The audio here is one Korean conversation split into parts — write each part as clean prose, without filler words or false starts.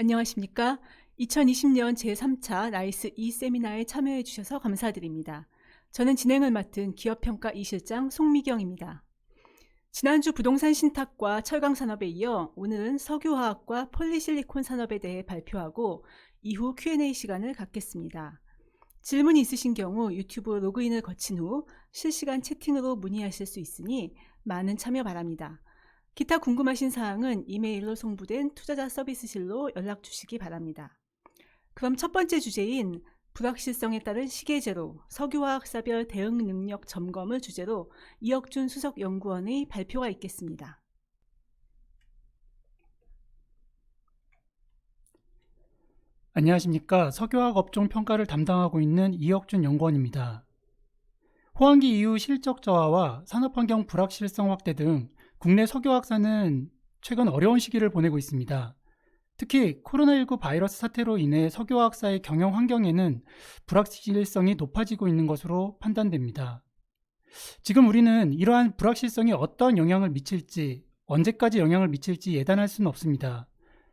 안녕하십니까? 2020년 제3차 나이스 E 세미나에 참여해 주셔서 감사드립니다. 저는 진행을 맡은 기업평가 이실장 송미경입니다. 지난주 부동산 신탁과 철강 산업에 이어 오늘은 석유화학과 폴리실리콘 산업에 대해 발표하고 이후 Q&A 시간을 갖겠습니다. 질문이 있으신 경우 유튜브 로그인을 거친 후 실시간 채팅으로 문의하실 수 있으니 많은 참여 바랍니다. 기타 궁금하신 사항은 이메일로 송부된 투자자 서비스실로 연락 주시기 바랍니다. 그럼 첫 번째 주제인 불확실성에 따른 시계제로 석유화학사별 대응 능력 점검을 주제로 이혁준 수석연구원의 발표가 있겠습니다. 안녕하십니까. 석유화학 업종 평가를 담당하고 있는 이혁준 연구원입니다. 호황기 이후 실적 저하와 산업환경 불확실성 확대 등 국내 석유화학사는 최근 어려운 시기를 보내고 있습니다. 특히 코로나19 바이러스 사태로 인해 석유화학사의 경영 환경에는 불확실성이 높아지고 있는 것으로 판단됩니다. 지금 우리는 이러한 불확실성이 어떤 영향을 미칠지, 언제까지 영향을 미칠지 예단할 수는 없습니다.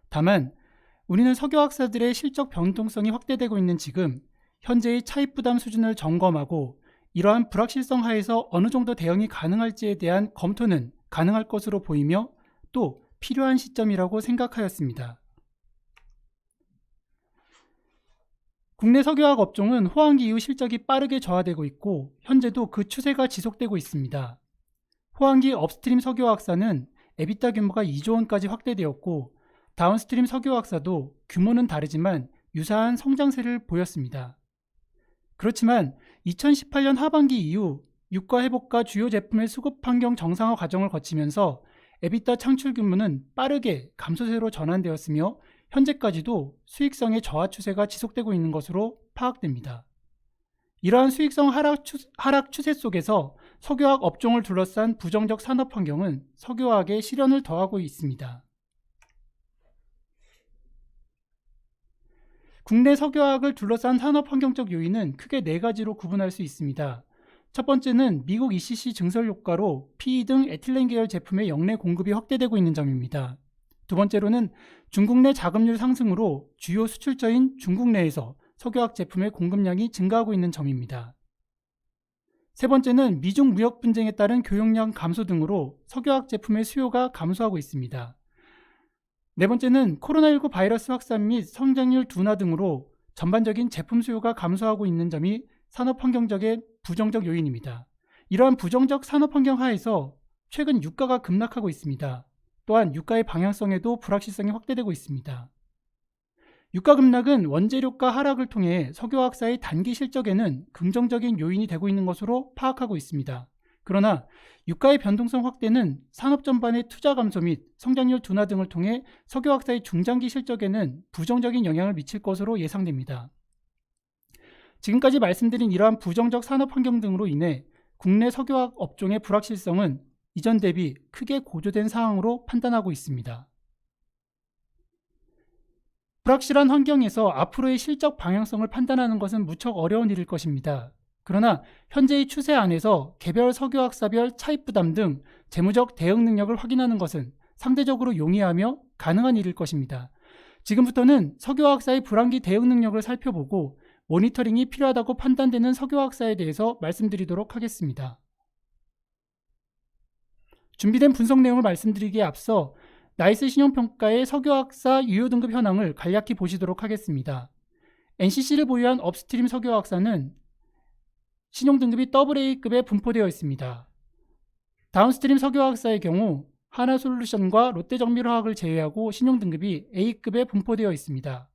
다만 우리는 석유학사들의 실적 변동성이 확대되고 있는 지금 현재의 차입 부담 수준을 점검하고 이러한 불확실성 하에서 어느 정도 대응이 가능할지에 대한 검토는 가능할 것으로 보이며 또 필요한 시점이라고 생각하였습니다. 국내 석유화학 업종은 호황기 이후 실적이 빠르게 저하되고 있고 현재도 그 추세가 지속되고 있습니다. 호황기 업스트림 석유화학사는 에비타 규모가 2조 원까지 확대되었고 다운스트림 석유화학사도 규모는 다르지만 유사한 성장세를 보였습니다. 그렇지만 2018년 하반기 이후 유가 회복과 주요 제품의 수급 환경 정상화 과정을 거치면서 에비타 창출 규모는 빠르게 감소세로 전환되었으며 현재까지도 수익성의 저하 추세가 지속되고 있는 것으로 파악됩니다. 이러한 수익성 하락 추세 속에서 석유화학 업종을 둘러싼 부정적 산업 환경은 석유화학에 시련을 더하고 있습니다. 국내 석유화학을 둘러싼 산업 환경적 요인은 크게 4가지로 구분할 수 있습니다. 첫 번째는 미국 ECC 증설 효과로 PE 등 에틸렌 계열 제품의 역내 공급이 확대되고 있는 점입니다. 두 번째로는 중국 내 자금률 상승으로 주요 수출처인 중국 내에서 석유화학 제품의 공급량이 증가하고 있는 점입니다. 세 번째는 미중 무역 분쟁에 따른 교역량 감소 등으로 석유화학 제품의 수요가 감소하고 있습니다. 네 번째는 코로나19 바이러스 확산 및 성장률 둔화 등으로 전반적인 제품 수요가 감소하고 있는 점이 산업환경적의 부정적 요인입니다. 이러한 부정적 산업환경 하에서 최근 유가가 급락하고 있습니다. 또한 유가의 방향성에도 불확실성이 확대되고 있습니다. 유가 급락은 원재료가 하락을 통해 석유화학사의 단기 실적에는 긍정적인 요인이 되고 있는 것으로 파악하고 있습니다. 그러나 유가의 변동성 확대는 산업 전반의 투자 감소 및 성장률 둔화 등을 통해 석유화학사의 중장기 실적에는 부정적인 영향을 미칠 것으로 예상됩니다. 지금까지 말씀드린 이러한 부정적 산업 환경 등으로 인해 국내 석유화학 업종의 불확실성은 이전 대비 크게 고조된 상황으로 판단하고 있습니다. 불확실한 환경에서 앞으로의 실적 방향성을 판단하는 것은 무척 어려운 일일 것입니다. 그러나 현재의 추세 안에서 개별 석유학사별 차입 부담 등 재무적 대응 능력을 확인하는 것은 상대적으로 용이하며 가능한 일일 것입니다. 지금부터는 석유화학사의 불황기 대응 능력을 살펴보고 모니터링이 필요하다고 판단되는 석유화학사에 대해서 말씀드리도록 하겠습니다. 준비된 분석 내용을 말씀드리기에 앞서 나이스 신용평가의 석유화학사 유효등급 현황을 간략히 보시도록 하겠습니다. NCC를 보유한 업스트림 석유화학사는 신용등급이 AA급에 분포되어 있습니다. 다운스트림 석유화학사의 경우 하나솔루션과 롯데정밀화학을 제외하고 신용등급이 A급에 분포되어 있습니다.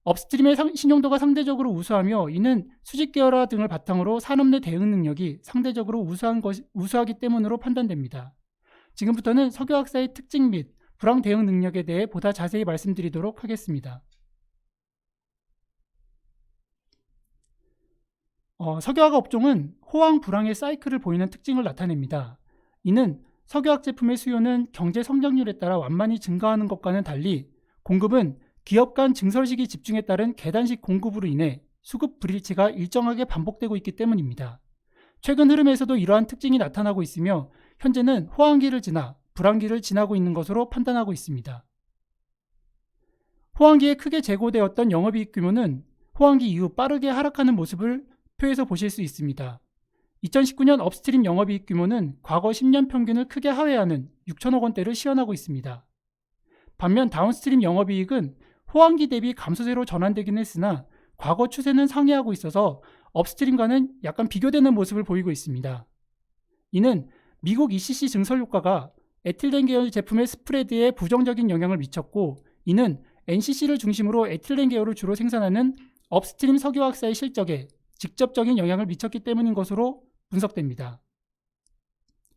업스트림의 신용도가 상대적으로 우수하며 이는 수직계열화 등을 바탕으로 산업 내 대응 능력이 상대적으로 우수하기 때문으로 판단됩니다. 지금부터는 석유학사의 특징 및 불황 대응 능력에 대해 보다 자세히 말씀드리도록 하겠습니다. 석유화학 업종은 호황 불황의 사이클을 보이는 특징을 나타냅니다. 이는 석유화학 제품의 수요는 경제 성장률에 따라 완만히 증가하는 것과는 달리 공급은 기업 간 증설 시기 집중에 따른 계단식 공급으로 인해 수급 불일치가 일정하게 반복되고 있기 때문입니다. 최근 흐름에서도 이러한 특징이 나타나고 있으며 현재는 호황기를 지나 불황기를 지나고 있는 것으로 판단하고 있습니다. 호황기에 크게 재고되었던 영업이익 규모는 호황기 이후 빠르게 하락하는 모습을 표에서 보실 수 있습니다. 2019년 업스트림 영업이익 규모는 과거 10년 평균을 크게 하회하는 6천억 원대를 시현하고 있습니다. 반면 다운스트림 영업이익은 호황기 대비 감소세로 전환되긴 했으나 과거 추세는 상회하고 있어서 업스트림과는 약간 비교되는 모습을 보이고 있습니다. 이는 미국 ECC 증설 효과가 에틸렌 계열 제품의 스프레드에 부정적인 영향을 미쳤고, 이는 NCC를 중심으로 에틸렌 계열을 주로 생산하는 업스트림 석유화학사의 실적에 직접적인 영향을 미쳤기 때문인 것으로 분석됩니다.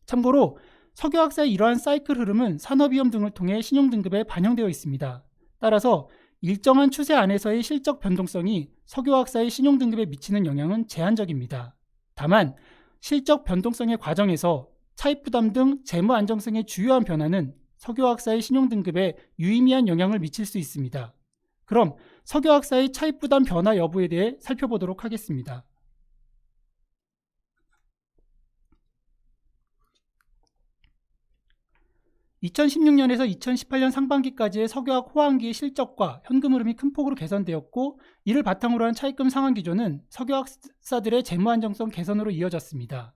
참고로 석유화학사의 이러한 사이클 흐름은 산업위험 등을 통해 신용등급에 반영되어 있습니다. 따라서 일정한 추세 안에서의 실적 변동성이 석유화학사의 신용등급에 미치는 영향은 제한적입니다. 다만 실적 변동성의 과정에서 차입부담 등 재무 안정성의 주요한 변화는 석유화학사의 신용등급에 유의미한 영향을 미칠 수 있습니다. 그럼 석유화학사의 차입부담 변화 여부에 대해 살펴보도록 하겠습니다. (2016년에서 2018년) 상반기까지의 석유화학 호황기의 실적과 현금 흐름이 큰 폭으로 개선되었고, 이를 바탕으로 한 차입금 상환 기조는 석유화학사들의 재무 안정성 개선으로 이어졌습니다.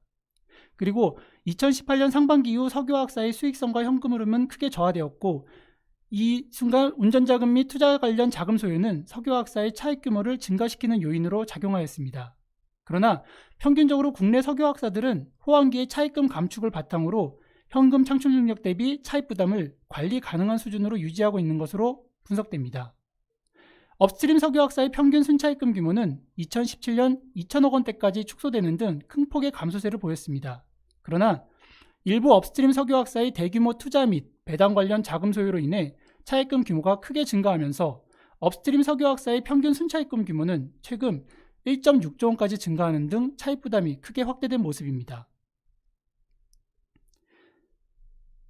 그리고 2018년 상반기 이후 석유화학사의 수익성과 현금 흐름은 크게 저하되었고, 이 순간 운전자금 및 투자 관련 자금 소요는 석유화학사의 차익 규모를 증가시키는 요인으로 작용하였습니다. 그러나 평균적으로 국내 석유화학사들은 호황기의 차입금 감축을 바탕으로 현금 창출 능력 대비 차입 부담을 관리 가능한 수준으로 유지하고 있는 것으로 분석됩니다. 업스트림 석유화학사의 평균 순차입금 규모는 2017년 2천억 원대까지 축소되는 등 큰 폭의 감소세를 보였습니다. 그러나 일부 업스트림 석유화학사의 대규모 투자 및 배당 관련 자금 소요로 인해 차입금 규모가 크게 증가하면서 업스트림 석유화학사의 평균 순차입금 규모는 최근 1.6조 원까지 증가하는 등 차입 부담이 크게 확대된 모습입니다.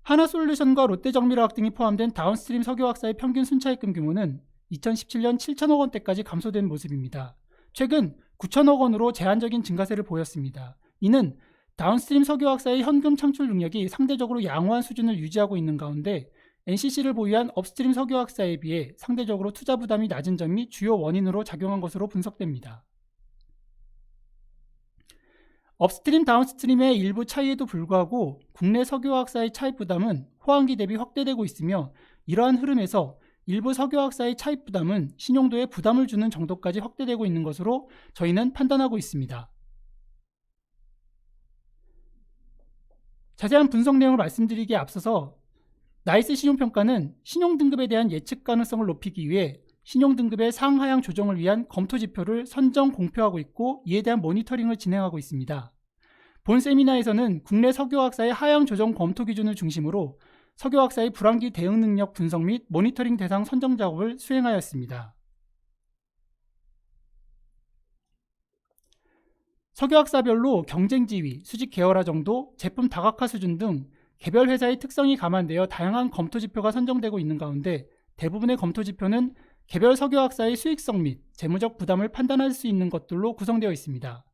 하나솔루션과 롯데정밀화학 등이 포함된 다운스트림 석유화학사의 평균 순차입금 규모는 2017년 7천억 원대까지 감소된 모습입니다. 최근 9천억 원으로 제한적인 증가세를 보였습니다. 이는 다운스트림 석유화학사의 현금 창출 능력이 상대적으로 양호한 수준을 유지하고 있는 가운데 NCC를 보유한 업스트림 석유화학사에 비해 상대적으로 투자 부담이 낮은 점이 주요 원인으로 작용한 것으로 분석됩니다. 업스트림, 다운스트림의 일부 차이에도 불구하고 국내 석유화학사의 차입 부담은 호황기 대비 확대되고 있으며, 이러한 흐름에서 일부 석유화학사의 차입 부담은 신용도에 부담을 주는 정도까지 확대되고 있는 것으로 저희는 판단하고 있습니다. 자세한 분석 내용을 말씀드리기에 앞서서 나이스 신용평가는 신용등급에 대한 예측 가능성을 높이기 위해 신용등급의 상하향 조정을 위한 검토지표를 선정 공표하고 있고, 이에 대한 모니터링을 진행하고 있습니다. 본 세미나에서는 국내 석유화학사의 하향 조정 검토 기준을 중심으로 석유화학사의 불황기 대응 능력 분석 및 모니터링 대상 선정 작업을 수행하였습니다. 석유화학사별로 경쟁 지위, 수직 계열화 정도, 제품 다각화 수준 등 개별 회사의 특성이 감안되어 다양한 검토 지표가 선정되고 있는 가운데 대부분의 검토 지표는 개별 석유화학사의 수익성 및 재무적 부담을 판단할 수 있는 것들로 구성되어 있습니다.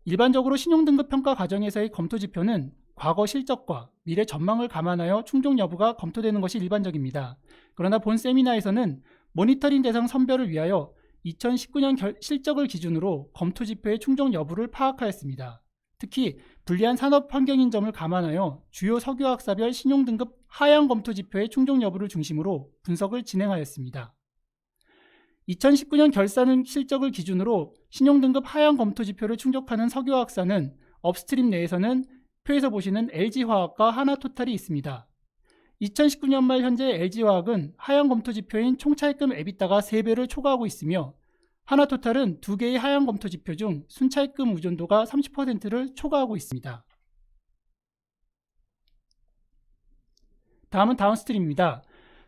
일반적으로 신용등급 평가 과정에서의 검토 지표는 과거 실적과 미래 전망을 감안하여 충족 여부가 검토되는 것이 일반적입니다. 그러나 본 세미나에서는 모니터링 대상 선별을 위하여 2019년 실적을 기준으로 검토 지표의 충족 여부를 파악하였습니다. 특히 불리한 산업 환경인 점을 감안하여 주요 석유화학사별 신용등급 하향 검토 지표의 충족 여부를 중심으로 분석을 진행하였습니다. 2019년 결산 실적을 기준으로 신용등급 하향 검토 지표를 충족하는 석유화학사는 업스트림 내에서는 표에서 보시는 LG화학과 하나토탈이 있습니다. 2019년 말 현재 LG화학은 하향 검토 지표인 총차입금 EBITDA가 3배를 초과하고 있으며, 하나토탈은 2개의 하향 검토 지표 중 순차입금 의존도가 30%를 초과하고 있습니다. 다음은 다운스트림입니다.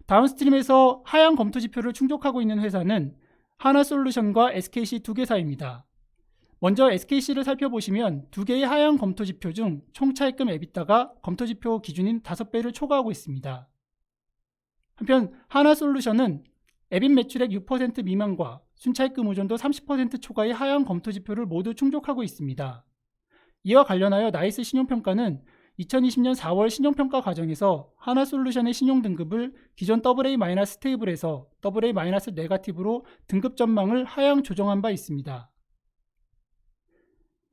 다운스트림에서 하향 검토 지표를 충족하고 있는 회사는 하나솔루션과 SKC 2개사입니다. 먼저 SKC를 살펴보시면 2개의 하향 검토 지표 중 총차입금 EBITDA가 검토 지표 기준인 5배를 초과하고 있습니다. 한편 하나솔루션은 EBIT 매출액 6% 미만과 순차입금 의존도 30% 초과의 하향 검토 지표를 모두 충족하고 있습니다. 이와 관련하여 나이스 신용평가는 2020년 4월 신용평가 과정에서 하나솔루션의 신용등급을 기존 AA- 스테이블에서 AA- 네거티브로 등급 전망을 하향 조정한 바 있습니다.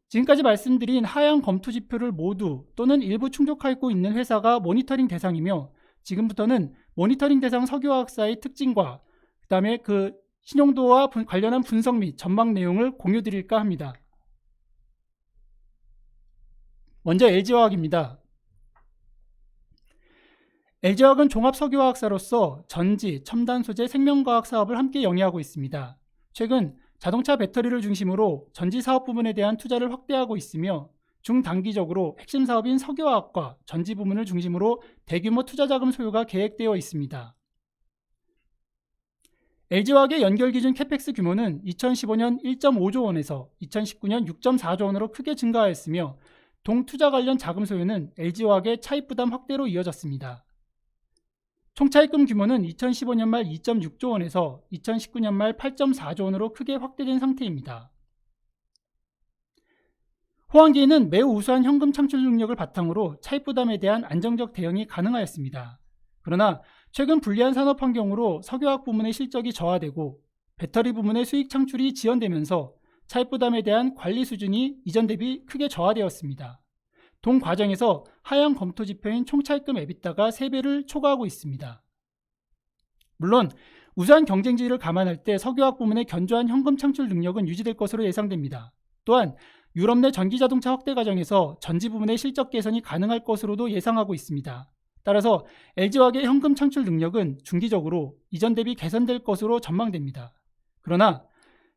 지금까지 말씀드린 하향 검토 지표를 모두 또는 일부 충족하고 있는 회사가 모니터링 대상이며, 지금부터는 모니터링 대상 석유화학사의 특징과 그 다음에 그 신용도와 관련한 분석 및 전망 내용을 공유드릴까 합니다. 먼저 LG화학입니다. LG화학은 종합석유화학사로서 전지, 첨단 소재, 생명과학 사업을 함께 영위하고 있습니다. 최근 자동차 배터리를 중심으로 전지 사업 부문에 대한 투자를 확대하고 있으며, 중단기적으로 핵심 사업인 석유화학과 전지 부문을 중심으로 대규모 투자 자금 소요가 계획되어 있습니다. LG화학의 연결기준 캐펙스 규모는 2015년 1.5조 원에서 2019년 6.4조 원으로 크게 증가하였으며, 동투자 관련 자금 소요는 LG화학의 차입 부담 확대로 이어졌습니다. 총차입금 규모는 2015년 말 2.6조 원에서 2019년 말 8.4조 원으로 크게 확대된 상태입니다. 호황기에는 매우 우수한 현금 창출 능력을 바탕으로 차입 부담에 대한 안정적 대응이 가능하였습니다. 그러나 최근 불리한 산업 환경으로 석유화학 부문의 실적이 저하되고 배터리 부문의 수익 창출이 지연되면서 차입 부담에 대한 관리 수준이 이전 대비 크게 저하되었습니다. 동 과정에서 하향 검토 지표인 총차입금 에비타가 3배를 초과하고 있습니다. 물론 우수한 경쟁지를 감안할 때 석유화학 부문의 견조한 현금 창출 능력은 유지될 것으로 예상됩니다. 또한 유럽 내 전기자동차 확대 과정에서 전지 부문의 실적 개선이 가능할 것으로도 예상하고 있습니다. 따라서 LG화학의 현금 창출 능력은 중기적으로 이전 대비 개선될 것으로 전망됩니다. 그러나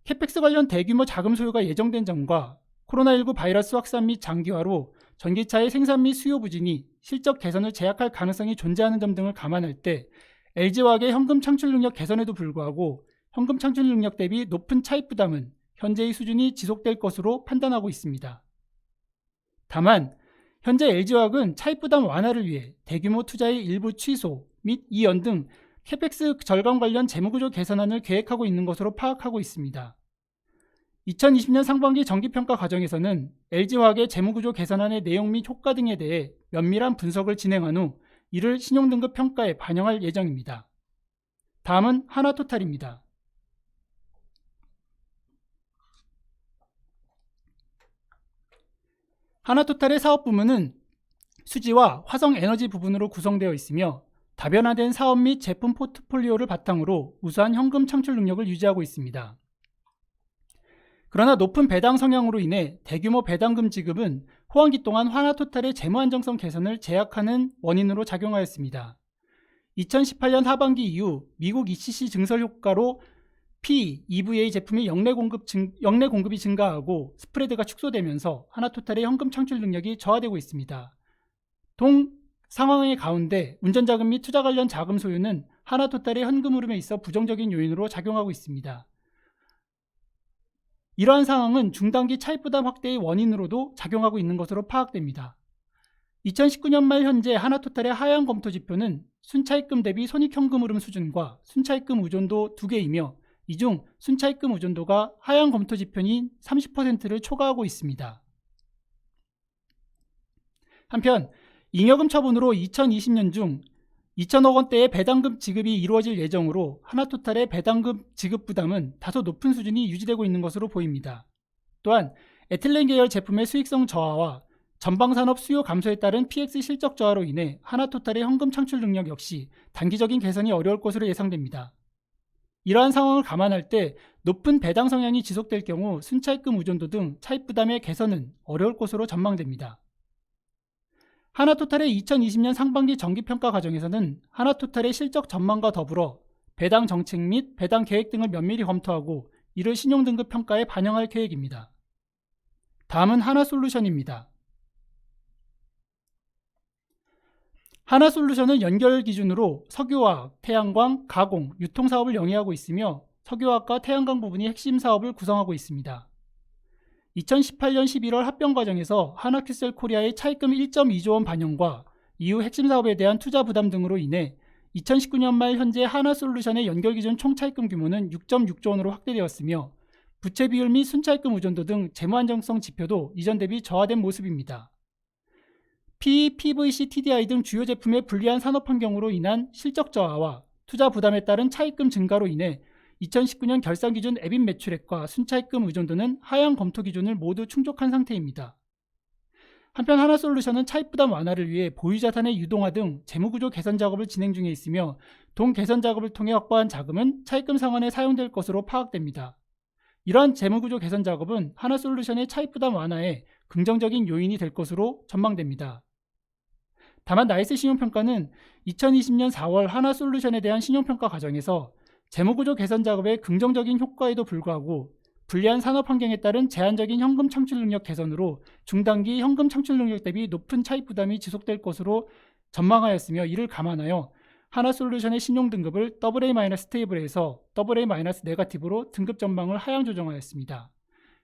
캐펙스 관련 대규모 자금 소요가 예정된 점과 코로나19 바이러스 확산 및 장기화로 전기차의 생산 및 수요 부진이 실적 개선을 제약할 가능성이 존재하는 점 등을 감안할 때 LG화학의 현금 창출 능력 개선에도 불구하고 현금 창출 능력 대비 높은 차입 부담은 현재의 수준이 지속될 것으로 판단하고 있습니다. 다만 현재 LG화학은 차입 부담 완화를 위해 대규모 투자의 일부 취소 및 이연 등 캐펙스 절감 관련 재무구조 개선안을 계획하고 있는 것으로 파악하고 있습니다. 2020년 상반기 정기평가 과정에서는 LG화학의 재무구조 개선안의 내용 및 효과 등에 대해 면밀한 분석을 진행한 후 이를 신용등급 평가에 반영할 예정입니다. 다음은 하나토탈입니다. 하나토탈의 사업 부문은 수지와 화성에너지 부분으로 구성되어 있으며, 다변화된 사업 및 제품 포트폴리오를 바탕으로 우수한 현금 창출 능력을 유지하고 있습니다. 그러나 높은 배당 성향으로 인해 대규모 배당금 지급은 호황기 동안 하나토탈의 재무 안정성 개선을 제약하는 원인으로 작용하였습니다. 2018년 하반기 이후 미국 ECC 증설 효과로 P, EVA 제품의 역내 공급이 증가하고 스프레드가 축소되면서 하나토탈의 현금 창출 능력이 저하되고 있습니다. 동 상황의 가운데 운전자금 및 투자 관련 자금 소요는 하나토탈의 현금 흐름에 있어 부정적인 요인으로 작용하고 있습니다. 이러한 상황은 중단기 차입 부담 확대의 원인으로도 작용하고 있는 것으로 파악됩니다. 2019년 말 현재 하나토탈의 하향 검토 지표는 순차입금 대비 손익현금 흐름 수준과 순차입금 의존도 2개이며, 이 중 순차입금 의존도가 하향 검토 지표인 30%를 초과하고 있습니다. 한편 잉여금 처분으로 2020년 중 2천억 원대의 배당금 지급이 이루어질 예정으로 하나토탈의 배당금 지급 부담은 다소 높은 수준이 유지되고 있는 것으로 보입니다. 또한 에틸렌 계열 제품의 수익성 저하와 전방산업 수요 감소에 따른 PX 실적 저하로 인해 하나토탈의 현금 창출 능력 역시 단기적인 개선이 어려울 것으로 예상됩니다. 이러한 상황을 감안할 때 높은 배당 성향이 지속될 경우 순차입금 의존도 등 차입 부담의 개선은 어려울 것으로 전망됩니다. 하나토탈의 2020년 상반기 정기평가 과정에서는 하나토탈의 실적 전망과 더불어 배당 정책 및 배당 계획 등을 면밀히 검토하고 이를 신용등급 평가에 반영할 계획입니다. 다음은 하나솔루션입니다. 하나솔루션은 연결 기준으로 석유화학, 태양광, 가공, 유통사업을 영위하고 있으며 석유화학과 태양광 부분이 핵심 사업을 구성하고 있습니다. 2018년 11월 합병 과정에서 하나큐셀 코리아의 차입금 1.2조 원 반영과 이후 핵심 사업에 대한 투자 부담 등으로 인해 2019년 말 현재 하나솔루션의 연결기준 총차입금 규모는 6.6조 원으로 확대되었으며, 부채 비율 및 순차입금 의존도 등 재무 안정성 지표도 이전 대비 저하된 모습입니다. PE, PVC, TDI 등 주요 제품의 불리한 산업 환경으로 인한 실적 저하와 투자 부담에 따른 차입금 증가로 인해 2019년 결산 기준 EBIT 매출액과 순차입금 의존도는 하향 검토 기준을 모두 충족한 상태입니다. 한편 하나솔루션은 차입 부담 완화를 위해 보유자산의 유동화 등 재무구조 개선 작업을 진행 중에 있으며 돈 개선 작업을 통해 확보한 자금은 차입금 상환에 사용될 것으로 파악됩니다. 이러한 재무구조 개선 작업은 하나솔루션의 차입 부담 완화에 긍정적인 요인이 될 것으로 전망됩니다. 다만 나이스 신용평가는 2020년 4월 하나솔루션에 대한 신용평가 과정에서 재무구조 개선 작업의 긍정적인 효과에도 불구하고 불리한 산업 환경에 따른 제한적인 현금 창출 능력 개선으로 중단기 현금 창출 능력 대비 높은 차입 부담이 지속될 것으로 전망하였으며, 이를 감안하여 하나솔루션의 신용 등급을 AA- 스테이블에서 AA- 네거티브로 등급 전망을 하향 조정하였습니다.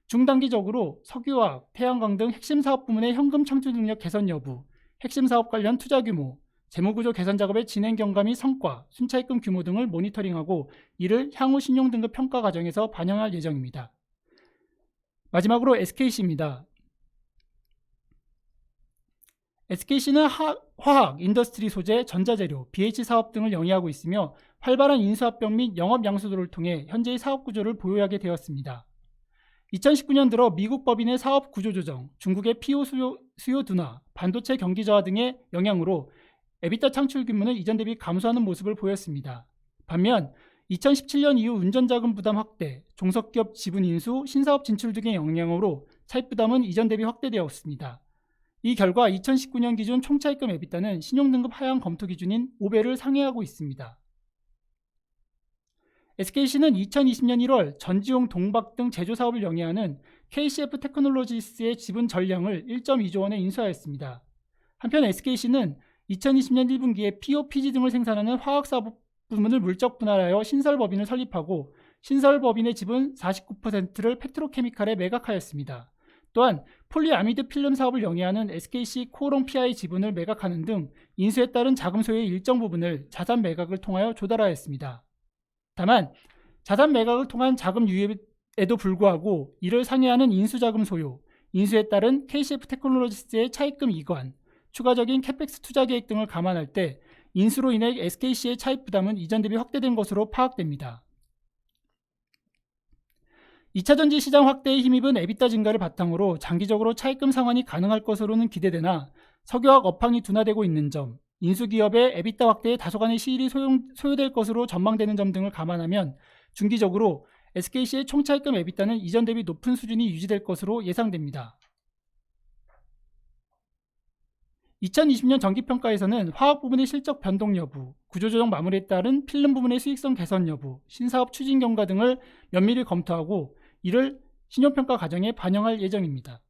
중단기적으로 석유화학, 태양광 등 핵심 사업 부문의 현금 창출 능력 개선 여부, 핵심 사업 관련 투자 규모, 재무구조 개선 작업의 진행 경과 및 성과, 순차입금 규모 등을 모니터링하고 이를 향후 신용등급 평가 과정에서 반영할 예정입니다. 마지막으로 SKC입니다. SKC는 화학, 인더스트리 소재, 전자재료, BH 사업 등을 영위하고 있으며 활발한 인수합병 및 영업 양수도를 통해 현재의 사업 구조를 보유하게 되었습니다. 2019년 들어 미국 법인의 사업 구조 조정, 중국의 PO 수요 둔화, 반도체 경기 저하 등의 영향으로 에비타 창출 규모는 이전 대비 감소하는 모습을 보였습니다. 반면 2017년 이후 운전자금 부담 확대, 종속기업 지분 인수, 신사업 진출 등의 영향으로 차입 부담은 이전 대비 확대되었습니다. 이 결과 2019년 기준 총차입금 에비타는 신용등급 하향 검토 기준인 5배를 상회하고 있습니다. SKC는 2020년 1월 전지용 동박 등 제조사업을 영위하는 KCF 테크놀로지스의 지분 전량을 1.2조 원에 인수하였습니다. 한편 SKC는 2020년 1분기에 POPG 등을 생산하는 화학사업 부문을 물적 분할하여 신설법인을 설립하고 신설법인의 지분 49%를 페트로케미칼에 매각하였습니다. 또한 폴리아미드 필름 사업을 영위하는 SKC 코오롱 PI 지분을 매각하는 등 인수에 따른 자금 소요의 일정 부분을 자산 매각을 통하여 조달하였습니다. 다만 자산 매각을 통한 자금 유입에도 불구하고 이를 상회하는 인수자금 소요, 인수에 따른 KCF 테크놀로지스의 차입금 이관, 추가적인 캐펙스 투자 계획 등을 감안할 때 인수로 인해 SKC의 차입 부담은 이전 대비 확대된 것으로 파악됩니다. 2차전지 시장 확대에 힘입은 에비타 증가를 바탕으로 장기적으로 차입금 상환이 가능할 것으로는 기대되나 석유화학 업황이 둔화되고 있는 점, 인수기업의 에비타 확대에 다소간의 시일이 소요될 것으로 전망되는 점 등을 감안하면 중기적으로 SKC의 총차입금 에비타는 이전 대비 높은 수준이 유지될 것으로 예상됩니다. 2020년 정기평가에서는 화학 부문의 실적 변동 여부, 구조조정 마무리에 따른 필름 부문의 수익성 개선 여부, 신사업 추진 경과 등을 면밀히 검토하고 이를 신용평가 과정에 반영할 예정입니다.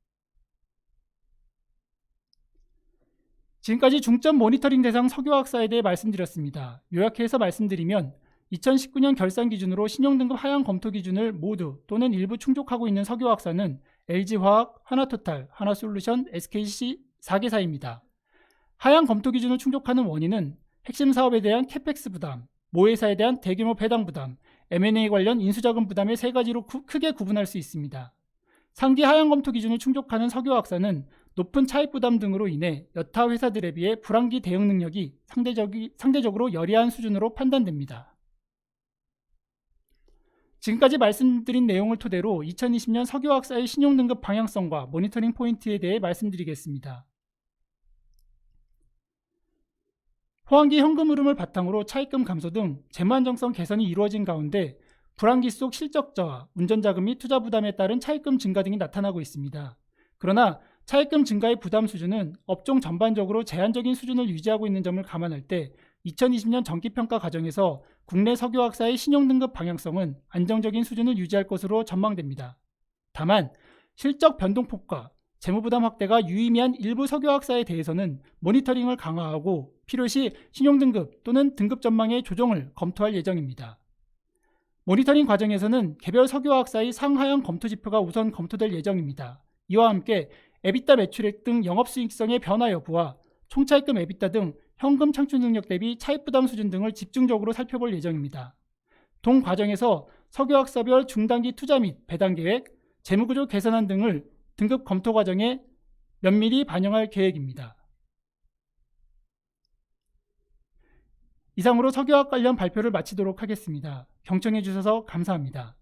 지금까지 중점 모니터링 대상 석유화학사에 대해 말씀드렸습니다. 요약해서 말씀드리면 2019년 결산 기준으로 신용등급 하향 검토 기준을 모두 또는 일부 충족하고 있는 석유화학사는 LG화학, 하나토탈, 하나솔루션, SKC 4개사입니다. 하향 검토 기준을 충족하는 원인은 핵심 사업에 대한 캐펙스 부담, 모회사에 대한 대규모 배당 부담, M&A 관련 인수자금 부담의 세 가지로 크게 구분할 수 있습니다. 상기 하향 검토 기준을 충족하는 석유화학사는 높은 차입 부담 등으로 인해 여타 회사들에 비해 불황기 대응 능력이 상대적으로 여리한 수준으로 판단됩니다. 지금까지 말씀드린 내용을 토대로 2020년 석유화학사의 신용등급 방향성과 모니터링 포인트에 대해 말씀드리겠습니다. 호황기 현금 흐름을 바탕으로 차입금 감소 등 재무 안정성 개선이 이루어진 가운데 불황기 속 실적 저하, 운전자금 및 투자 부담에 따른 차입금 증가 등이 나타나고 있습니다. 그러나 차입금 증가의 부담 수준은 업종 전반적으로 제한적인 수준을 유지하고 있는 점을 감안할 때 2020년 정기평가 과정에서 국내 석유화학사의 신용등급 방향성은 안정적인 수준을 유지할 것으로 전망됩니다. 다만 실적 변동폭과 재무부담 확대가 유의미한 일부 석유화학사에 대해서는 모니터링을 강화하고 필요시 신용등급 또는 등급 전망의 조정을 검토할 예정입니다. 모니터링 과정에서는 개별 석유화학사의 상하향 검토 지표가 우선 검토될 예정입니다. 이와 함께 에비타 매출액 등 영업수익성의 변화 여부와 총차입금 에비타 등 현금 창출 능력 대비 차입 부담 수준 등을 집중적으로 살펴볼 예정입니다. 동 과정에서 석유화학사별 중단기 투자 및 배당 계획, 재무구조 개선안 등을 등급 검토 과정에 면밀히 반영할 계획입니다. 이상으로 석유화학 관련 발표를 마치도록 하겠습니다. 경청해 주셔서 감사합니다.